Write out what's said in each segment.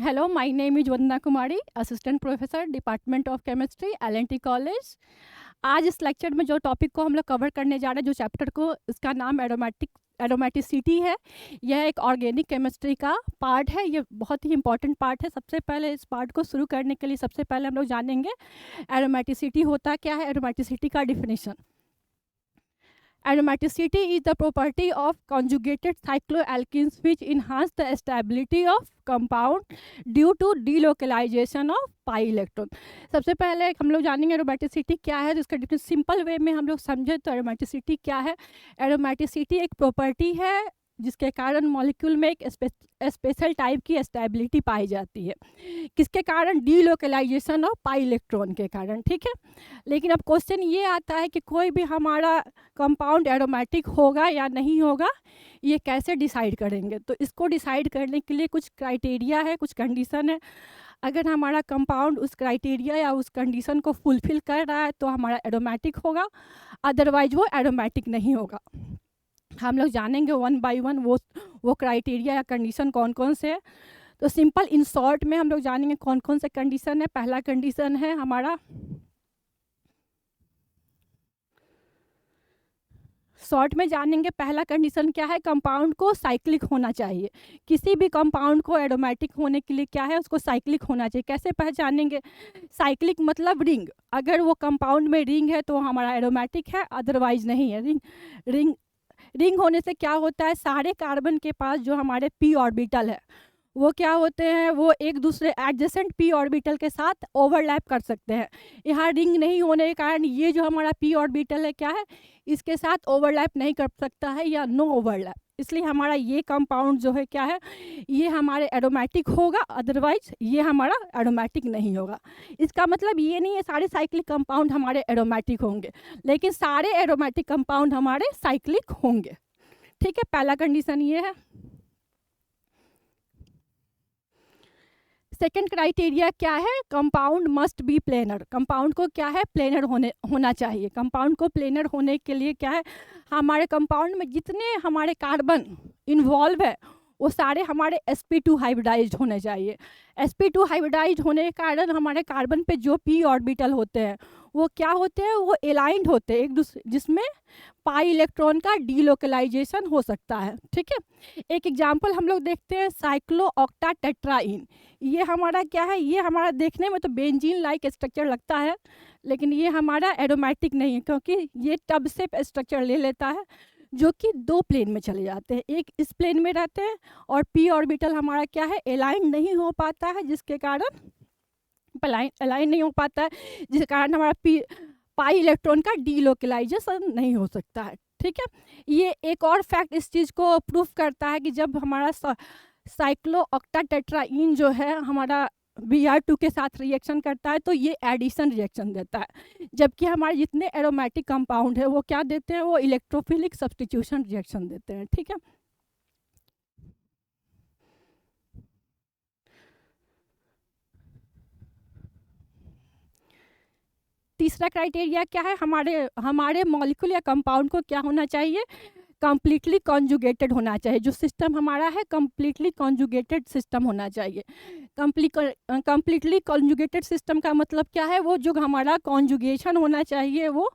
Hello, my name is Vandana Kumari, assistant professor department of chemistry L college. आज इस lecture में जो topic को हम लोग कवर करने जा रहे हैं, जो चैप्टर को, इसका नाम एरोमेटिसिटी है। यह एक ऑर्गेनिक केमिस्ट्री का पार्ट है। ये बहुत ही इंपॉर्टेंट पार्ट है। सबसे पहले इस पार्ट को शुरू करने के लिए सबसे पहले हम लोग जानेंगे एरोमेटिसिटी होता क्या है। एरोमेटिसिटी का definition: aromaticity is the property of conjugated cycloalkenes which enhance the stability of compound due to delocalization of pi electron। सबसे पहले हम लोग जानेंगे एरोमेटिसिटी क्या है। तो इसका डिफरेंस सिंपल वे में हम लोग समझे तो एरोमेटिसिटी क्या है। एरोमेटिसिटी एक प्रॉपर्टी है जिसके कारण मॉलिक्यूल में एक स्पेशल टाइप की स्टेबिलिटी पाई जाती है। किसके कारण? डीलोकलाइजेशन ऑफ पाई इलेक्ट्रॉन के कारण, ठीक है। लेकिन अब क्वेश्चन ये आता है कि कोई भी हमारा कंपाउंड एरोमेटिक होगा या नहीं होगा, ये कैसे डिसाइड करेंगे? तो इसको डिसाइड करने के लिए कुछ क्राइटेरिया है, कुछ कंडीशन है। अगर हमारा कंपाउंड उस क्राइटेरिया या उस कंडीशन को फुलफिल कर रहा है तो हमारा एरोमेटिक होगा, अदरवाइज वो एरोमेटिक नहीं होगा। हम लोग जानेंगे वन बाय वन वो क्राइटेरिया या कंडीशन कौन कौन से है। तो सिंपल इन शॉर्ट में हम लोग जानेंगे कौन कौन से कंडीशन है। पहला कंडीशन है हमारा, शॉर्ट में जानेंगे पहला कंडीशन क्या है, कंपाउंड को साइक्लिक होना चाहिए। किसी भी कंपाउंड को एरोमेटिक होने के लिए क्या है, उसको साइक्लिक होना चाहिए। कैसे पहचानेंगे? साइक्लिक मतलब रिंग, अगर वो कंपाउंड में रिंग है तो हमारा एरोमेटिक है, अदरवाइज नहीं है। रिंग होने से क्या होता है, सारे कार्बन के पास जो हमारे पी ऑर्बिटल है वो क्या होते हैं, वो एक दूसरे एडजेसेंट पी ऑर्बिटल के साथ ओवरलैप कर सकते हैं। यहाँ रिंग नहीं होने के कारण ये जो हमारा पी ऑर्बिटल है क्या है, इसके साथ ओवरलैप नहीं कर सकता है या नो ओवरलैप। इसलिए हमारा ये कंपाउंड जो है क्या है, ये हमारे एरोमेटिक होगा, अदरवाइज ये हमारा एरोमेटिक नहीं होगा। इसका मतलब ये नहीं है सारे साइक्लिक कंपाउंड हमारे एरोमेटिक होंगे, लेकिन सारे एरोमेटिक कंपाउंड हमारे साइक्लिक होंगे, ठीक है। पहला कंडीशन ये है। सेकेंड क्राइटेरिया क्या है, compound must be planar. Compound को क्या है, प्लेनर होना चाहिए। कंपाउंड को प्लेनर होने के लिए क्या है, हमारे कंपाउंड में जितने हमारे कार्बन इन्वॉल्व है वो सारे हमारे sp2 हाइब्रिडाइज्ड होने चाहिए। sp2 हाइब्रिडाइज्ड होने के कारण हमारे कार्बन पे जो p ऑर्बिटल होते हैं वो क्या होते हैं, वो एलाइंड होते हैं एक दूसरे, जिसमें पाई इलेक्ट्रॉन का डीलोकलाइजेशन हो सकता है, ठीक है। एक एग्जांपल हम लोग देखते हैं, साइक्लोऑक्टा टेट्राइन। ये हमारा क्या है, ये हमारा देखने में तो बेंजीन लाइक स्ट्रक्चर लगता है, लेकिन ये हमारा एरोमेटिक नहीं है, क्योंकि ये टब शेप स्ट्रक्चर ले लेता है जो कि दो प्लेन में चले जाते हैं। एक इस प्लेन में रहते हैं और पी ऑर्बिटल हमारा क्या है, एलाइन नहीं हो पाता है, जिसके कारण अलाइन नहीं हो पाता है, जिसके कारण हमारा पाई इलेक्ट्रॉन का डीलोकलाइजेशन नहीं हो सकता है, ठीक है। ये एक और फैक्ट इस चीज़ को प्रूफ करता है कि जब हमारा साइक्लोऑक्टाटेट्राइन जो है हमारा Br2 के साथ रिएक्शन करता है तो ये एडिशन रिएक्शन देता है, जबकि हमारे जितने एरोमेटिक कंपाउंड है वो क्या देते हैं, वो इलेक्ट्रोफिलिक सब्स्टिट्यूशन रिएक्शन देते हैं, ठीक है। तीसरा क्राइटेरिया क्या है, हमारे मॉलिक्यूल या कंपाउंड को क्या होना चाहिए, कम्प्लीटली कॉन्जुगेटेड होना चाहिए। जो सिस्टम हमारा है कम्प्लीटली कॉन्जुगेटेड सिस्टम होना चाहिए। कम्प्लीटली कॉन्जुगेटेड सिस्टम का मतलब क्या है, वो जो हमारा कॉन्जुगेशन होना चाहिए वो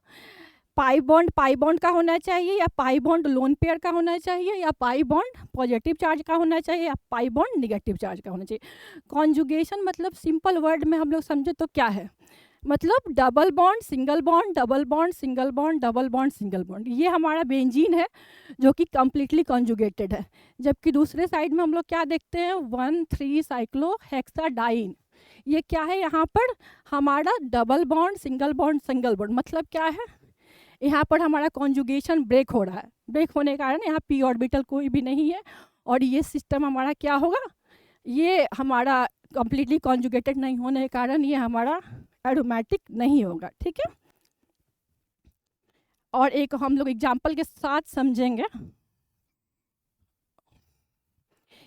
पाई बॉन्ड का होना चाहिए, या पाई बॉन्ड लोन पेयर का होना चाहिए, या पाई बॉन्ड पॉजिटिव चार्ज का होना चाहिए, या पाई बॉन्ड निगेटिव चार्ज का होना चाहिए। कॉन्जुगेशन मतलब सिंपल वर्ड में हम लोग समझे तो क्या है, मतलब double bond single bond, double bond single bond, double bond single bond. ये हमारा बेंजीन है जो कि कम्प्लीटली कॉन्जुगेटेड है। जबकि दूसरे साइड में हम लोग क्या देखते हैं, 1,3 साइक्लोहेक्साडाइन। ये क्या है, यहाँ पर हमारा डबल बॉन्ड सिंगल बॉन्ड, मतलब क्या है, यहाँ पर हमारा कॉन्जुगेशन ब्रेक हो रहा है। ब्रेक होने के कारण यहाँ पी ऑर्बिटल कोई भी नहीं है और ये सिस्टम हमारा क्या होगा, ये हमारा कम्प्लीटली कॉन्जुगेटेड नहीं होने के कारण ये हमारा एरोमेटिक नहीं होगा, ठीक है। और एक हम लोग एग्जाम्पल के साथ समझेंगे।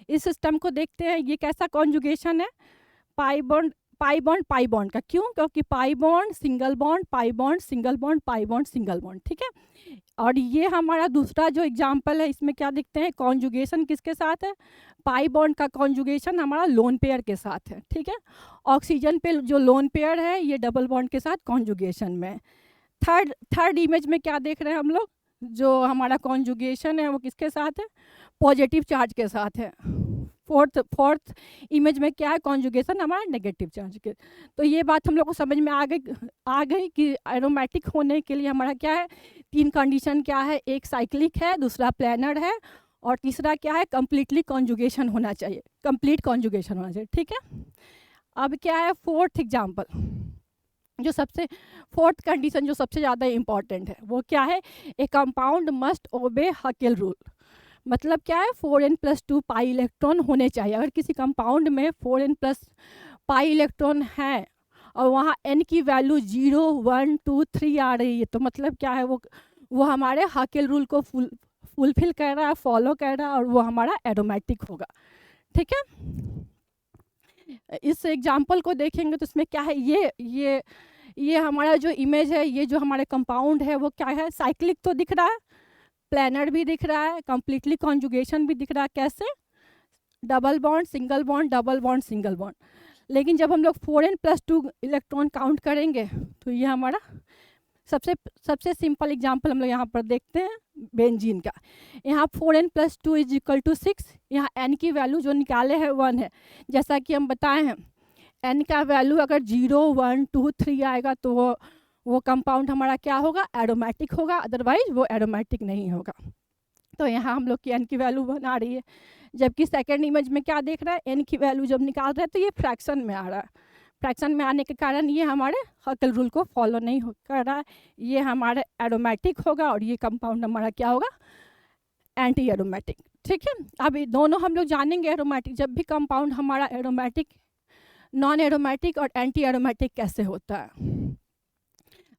इस सिस्टम को देखते हैं, ये कैसा कॉन्जुगेशन है, पाई बॉन्ड का। क्यों? क्योंकि pi bond single bond, pi bond single bond, pi bond single bond, ठीक है। और ये हमारा दूसरा जो एग्जाम्पल है, इसमें क्या देखते हैं, कॉन्जुगेशन किसके साथ है, पाई बॉन्ड का कॉन्जुगेशन हमारा लोन पेयर के साथ है, ठीक है। ऑक्सीजन पे जो लोन पेयर है ये डबल बॉन्ड के साथ कॉन्जुगेशन में। थर्ड इमेज में क्या देख रहे हैं हम लोग, जो हमारा कॉन्जुगेशन है वो किसके साथ है, पॉजिटिव चार्ज के साथ है। फोर्थ इमेज में क्या है, कॉन्जुगेशन हमारा नेगेटिव चार्ज के। तो ये बात हम लोग को समझ में आ गई कि एरोमेटिक होने के लिए हमारा क्या है, 3 कंडीशन क्या है, एक साइक्लिक है, दूसरा प्लानर है, और तीसरा क्या है, कंप्लीटली कॉन्जुगेशन होना चाहिए, कंप्लीट कॉन्जुगेशन होना चाहिए, ठीक है। अब क्या है फोर्थ एग्जाम्पल, जो सबसे फोर्थ कंडीशन जो सबसे ज़्यादा इम्पॉर्टेंट है वो क्या है, ए कंपाउंड मस्ट ओबे हकेल रूल। मतलब क्या है, 4n+2 पाई इलेक्ट्रॉन होने चाहिए। अगर किसी कंपाउंड में 4n+ पाई इलेक्ट्रॉन है और वहाँ n की वैल्यू 0, 1, 2, 3 आ रही है, तो मतलब क्या है, वो हमारे हकेल रूल को फुलफिल कर रहा है, फॉलो कर रहा है, और वो हमारा एरोमेटिक होगा, ठीक है। इस एग्जाम्पल को देखेंगे तो इसमें क्या है, ये हमारा जो इमेज है, ये जो हमारे कंपाउंड है वो क्या है, साइक्लिक तो दिख रहा है, प्लानर भी दिख रहा है, कंप्लीटली कॉन्जुगेशन भी दिख रहा है। कैसे, double bond single bond, double bond single bond. लेकिन जब हम लोग 4n+2 इलेक्ट्रॉन काउंट करेंगे तो ये हमारा सबसे सिंपल एग्जांपल हम लोग यहाँ पर देखते हैं बेंजीन का। यहाँ 4n+2 = 6, यहाँ n की वैल्यू जो निकाले हैं 1 है। जैसा कि हम बताए हैं, n का वैल्यू अगर 0, 1, 2, 3 आएगा तो वो कंपाउंड हमारा क्या होगा, एरोमेटिक होगा, अदरवाइज वो एरोमेटिक नहीं होगा। तो यहाँ हम लोग की n की वैल्यू 1 आ रही है, जबकि सेकेंड इमेज में क्या देख रहा है, n की वैल्यू जब निकाल रहे हैं तो ये फ्रैक्शन में आ रहा है। फ्रैक्शन में आने के कारण ये हमारे हकेल रूल को फॉलो नहीं कर रहा है, ये हमारे एरोमेटिक होगा, और ये कंपाउंड हमारा क्या होगा, एंटी एरोमेटिक, ठीक है। अब ये दोनों हम लोग जानेंगे एरोमेटिक, जब भी कंपाउंड हमारा एरोमेटिक, नॉन एरोमेटिक और एंटी एरोमेटिक कैसे होता है।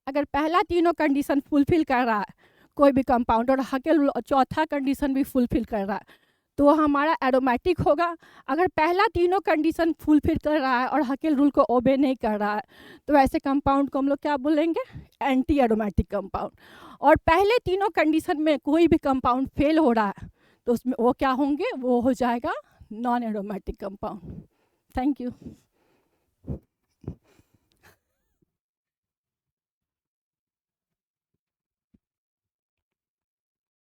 अगर पहला तीनों कंडीशन फुलफिल कर रहा है कोई भी कंपाउंड, और हकेल रूल चौथा कंडीशन भी फुलफिल कर रहा है, तो हमारा एरोमेटिक होगा। अगर पहला तीनों कंडीशन फुलफिल कर रहा है और हकेल रूल को ओबे नहीं कर रहा है, तो ऐसे कंपाउंड को हम लोग क्या बोलेंगे, एंटी एरोमेटिक कंपाउंड। और पहले तीनों कंडीशन में कोई भी कंपाउंड फेल हो रहा है तो उसमें वो क्या होंगे, वो हो जाएगा non aromatic compound. Thank you.